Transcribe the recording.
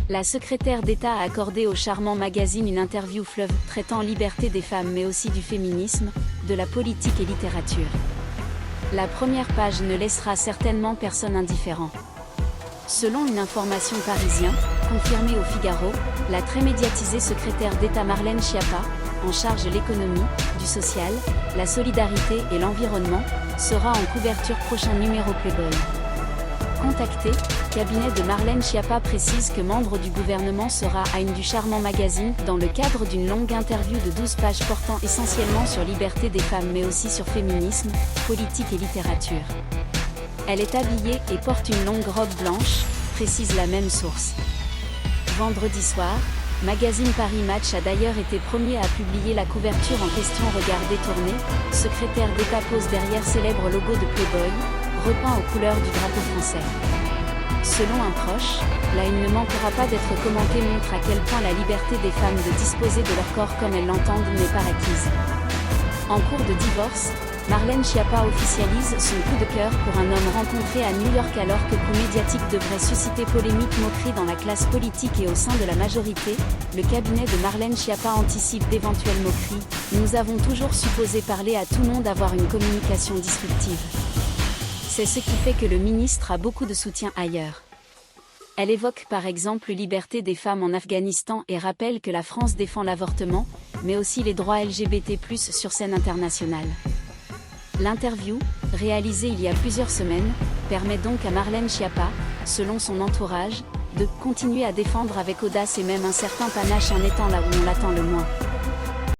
La secrétaire d'État a accordé au charmant magazine une interview fleuve traitant liberté des femmes mais aussi du féminisme, de la politique et littérature. La première page ne laissera certainement personne indifférent. Selon une information parisien, confirmée au Figaro, la très médiatisée secrétaire d'État Marlène Schiappa, en charge de l'économie, du social, la solidarité et l'environnement, sera en couverture prochain numéro Playboy. Contacté, cabinet de Marlène Schiappa précise que membre du gouvernement sera à une du charmant magazine dans le cadre d'une longue interview de 12 pages portant essentiellement sur liberté des femmes mais aussi sur féminisme, politique et littérature. Elle est habillée et porte une longue robe blanche, précise la même source. Vendredi soir, Magazine Paris Match a d'ailleurs été premier à publier la couverture en question. Regard détourné, secrétaire d'État pose derrière célèbre logo de Playboy, repeint aux couleurs du drapeau français. Selon un proche, la une ne manquera pas d'être commentée montre à quel point la liberté des femmes de disposer de leur corps comme elles l'entendent n'est pas acquise. En cours de divorce, Marlène Schiappa officialise son coup de cœur pour un homme rencontré à New York alors que coup médiatique devrait susciter polémique moquerie dans la classe politique et au sein de la majorité. Le cabinet de Marlène Schiappa anticipe d'éventuelles moqueries. Nous avons toujours supposé parler à tout le monde avoir une communication disruptive. C'est ce qui fait que le ministre a beaucoup de soutien ailleurs. Elle évoque par exemple liberté des femmes en Afghanistan et rappelle que la France défend l'avortement, mais aussi les droits LGBT+, sur scène internationale. L'interview, réalisée il y a plusieurs semaines, permet donc à Marlène Schiappa, selon son entourage, de continuer à défendre avec audace et même un certain panache en étant là où on l'attend le moins.